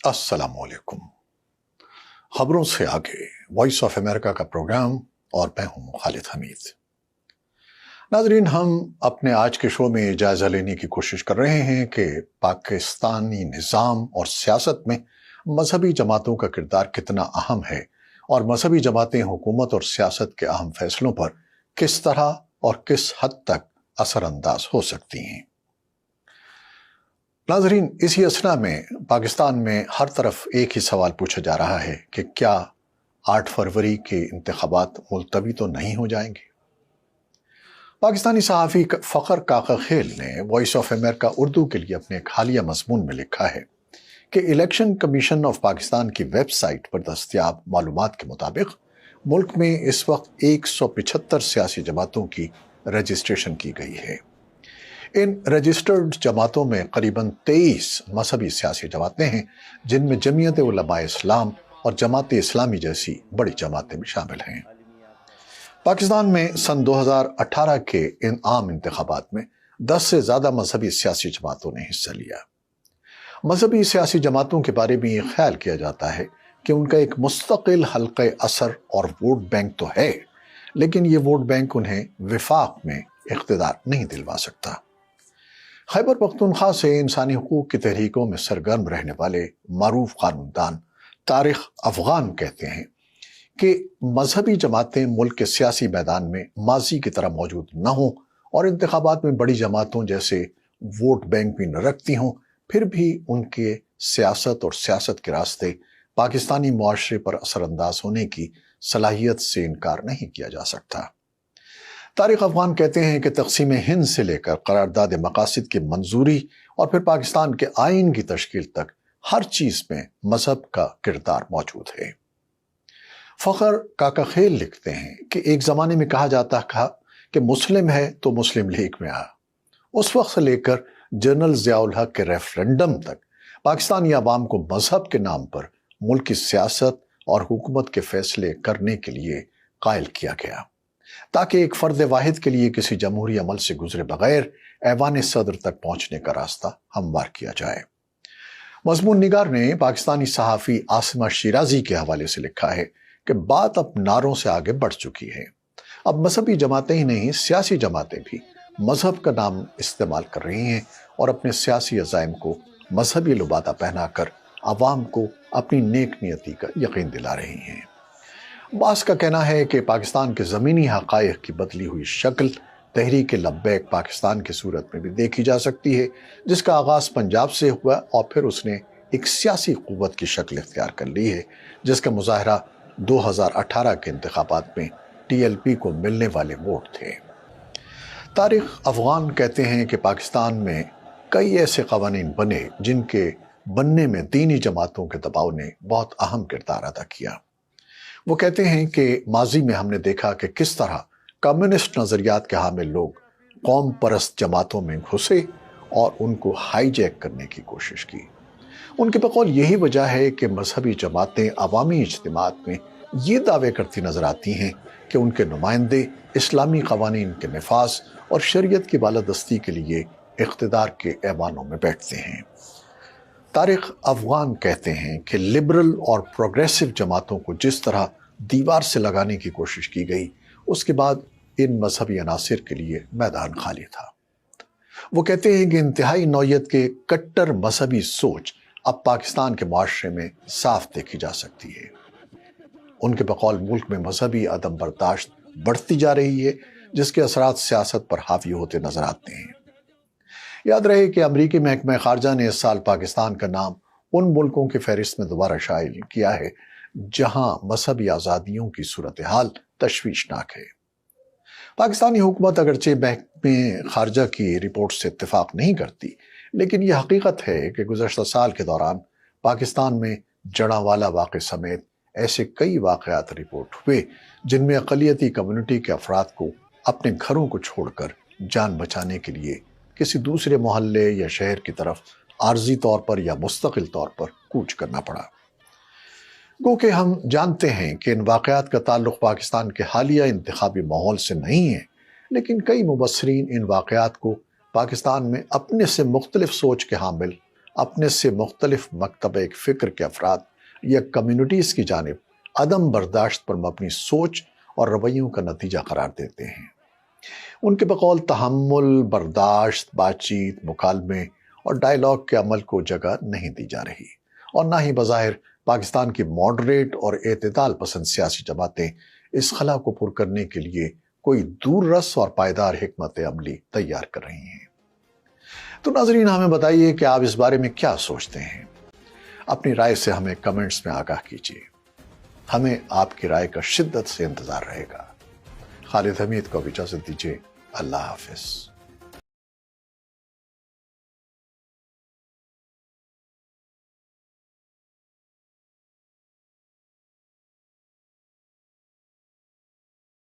अस्सलाम वालेकुम। खबरों से आगे वॉइस ऑफ अमेरिका का प्रोग्राम और मैं हूं खालिद हमीद। नाजरीन, हम अपने आज के शो में जायजा लेने की कोशिश कर रहे हैं कि पाकिस्तानी निज़ाम और सियासत में मजहबी जमातों का किरदार कितना अहम है और मजहबी जमातें हुकूमत और सियासत के अहम फैसलों पर किस तरह और किस हद तक असरअंदाज हो सकती हैं। नाजरीन, इसी असना में पाकिस्तान में हर तरफ एक ही सवाल पूछा जा रहा है कि क्या 8 फरवरी के इंतखाबात मुलतवी तो नहीं हो जाएंगे। पाकिस्तानी सहाफ़ी फ़खर काकाखेल ने वॉइस ऑफ अमेरिका उर्दू के लिए अपने एक हालिया मज़मून में लिखा है कि इलेक्शन कमीशन ऑफ पाकिस्तान की वेबसाइट पर दस्तयाब मालूमात के मुताबिक मुल्क में इस वक्त 175 सियासी जमातों की रजिस्ट्रेशन की गई है। इन रजिस्टर्ड जमातों में करीबन 23 मजहबी सियासी जमातें हैं, जिनमें जमीयत उलमाए इस्लाम और जमात इस्लामी जैसी बड़ी जमातें भी शामिल हैं। पाकिस्तान में सन 2018 के इन आम इंतखाबात में 10 से ज़्यादा मजहबी सियासी जमातों ने हिस्सा लिया। मजहबी सियासी जमातों के बारे में ये ख्याल किया जाता है कि उनका एक मुस्तकिल हल्क़े असर और वोट बैंक तो है, लेकिन ये वोट बैंक उन्हें विफाक में इख्तिदार नहीं दिलवा सकता। खैबर पख्तूनख्वा से इंसानी हुकूक की तहरीकों में सरगर्म रहने वाले मारूफ कानूनदान तारिक अफगान कहते हैं कि मजहबी जमातें मुल्क के सियासी मैदान में माजी की तरह मौजूद न हों और इंतखाबात में बड़ी जमातों जैसे वोट बैंक भी न रखती हों, फिर भी उनके सियासत और सियासत के रास्ते पाकिस्तानी मुआशरे पर असरअंदाज होने की सलाहियत से इनकार नहीं किया जा सकता। तारिक अफगान कहते हैं कि तक़सीम हिंद से लेकर करारदाद मकासिद की मंजूरी और फिर पाकिस्तान के आइन की तश्कील तक हर चीज़ में मजहब का किरदार मौजूद है। फ़खर काकाखेल लिखते हैं कि एक ज़माने में कहा जाता था कि मुस्लिम है तो मुस्लिम लीग में आ। उस वक्त से लेकर जनरल ज़ियाउल हक के रेफरेंडम तक पाकिस्तानी अवाम को मजहब के नाम पर मुल्क की सियासत और हुकूमत के फैसले करने के लिए कायल किया गया, ताकि एक फर्द वाहिद के लिए किसी जमहूरी अमल से गुजरे बगैर ऐवान सदर तक पहुंचने का रास्ता हमवार किया जाए। मजमून निगार ने पाकिस्तानी सहाफ़ी आसिमा शिराजी के हवाले से लिखा है कि बात अब नारों से आगे बढ़ चुकी है। अब मजहबी जमातें ही नहीं, सियासी जमातें भी मजहब का नाम इस्तेमाल कर रही हैं और अपने सियासी अज़ाइम को मजहबी लुबादा पहनाकर अवाम को अपनी नेक नियति का यकीन दिला रही हैं। बास का कहना है कि पाकिस्तान के ज़मीनी हक़ाइक़ की बदली हुई शक्ल तहरीक लब्बैक पाकिस्तान की सूरत में भी देखी जा सकती है, जिसका आगाज़ पंजाब से हुआ और फिर उसने एक सियासी क़ुव्वत की शक्ल इख्तियार कर ली है, जिसका मुज़ाहरा 2018 के इंतखाबात में TLP को मिलने वाले वोट थे। तारिक अफगान कहते हैं कि पाकिस्तान में कई ऐसे क़वानीन बने जिनके बनने में दीनी जमातों के दबाव ने बहुत अहम किरदार अदा किया। वो कहते हैं कि माजी में हमने देखा कि किस तरह कम्युनिस्ट नज़रियात के हामिल लोग कौम परस्त जमातों में घुसे और उनको हाईजैक करने की कोशिश की। उनके बकौल यही वजह है कि मजहबी जमातें अवामी इज्तिमात में ये दावे करती नजर आती हैं कि उनके नुमाइंदे इस्लामी क़वानीन के नफाज और शरीयत की बालादस्ती के लिए इख्तिदार के ऐवानों में बैठते हैं। तारिक अफगान कहते हैं कि लिबरल और प्रोग्रेसिव जमातों को जिस तरह दीवार से लगाने की कोशिश की गई, उसके बाद इन मजहबी अनासिर के लिए मैदान खाली था। वो कहते हैं कि इंतहाई नौयत के कट्टर मजहबी सोच अब पाकिस्तान के मुआशरे में साफ देखी जा सकती है। उनके बकौल मुल्क में मजहबी अदम बर्दाश्त बढ़ती जा रही है, जिसके असरात सियासत पर हावी होते नजर आते हैं। याद रहे कि अमरीकी महकमा खारजा ने इस साल पाकिस्तान का नाम उन मुल्कों की फहरिस्त में दोबारा शामिल किया है जहां मजहबी आज़ादियों की सूरत हाल तशवीशनाक है। पाकिस्तानी हुकूमत अगरचे महकमे खारजा की रिपोर्ट से इत्तेफाक नहीं करती, लेकिन यह हकीकत है कि गुज़श्ता साल के दौरान पाकिस्तान में जड़ावाला वाक़े समेत ऐसे कई वाक़यात रिपोर्ट हुए जिनमें अक़लियती कम्युनिटी के अफराद को अपने घरों को छोड़कर जान बचाने के लिए किसी दूसरे मोहल्ले या शहर की तरफ आर्जी तौर पर या मुस्तकिल तौर पर कूच करना पड़ा। गो कि हम जानते हैं कि इन वाक़यात का ताल्लुक़ पाकिस्तान के हालिया इंतखाबी माहौल से नहीं है, लेकिन कई मुबस्सरीन इन वाक़यात को पाकिस्तान में अपने से मुख्तलिफ सोच के हामिल اپنے سے مختلف مکتب ایک فکر کے افراد یا کمیونٹیز کی جانب عدم برداشت پر مبنی سوچ اور رویوں کا نتیجہ قرار دیتے ہیں۔ ان کے بقول تحمل، برداشت، بات چیت، مکالمے اور ڈائیلاگ کے عمل کو جگہ نہیں دی جا رہی، اور نہ ہی بظاہر پاکستان کی ماڈریٹ اور اعتدال پسند سیاسی جماعتیں اس خلا کو پر کرنے کے لیے کوئی دور رس اور پائیدار حکمت عملی تیار کر رہی ہیں۔ تو ناظرین، ہمیں بتائیے کہ آپ اس بارے میں کیا سوچتے ہیں؟ اپنی رائے سے ہمیں کمنٹس میں آگاہ کیجیے۔ ہمیں آپ کی رائے کا شدت سے انتظار رہے گا۔ خالد حمید کو اجازت دیجیے۔ اللہ حافظ۔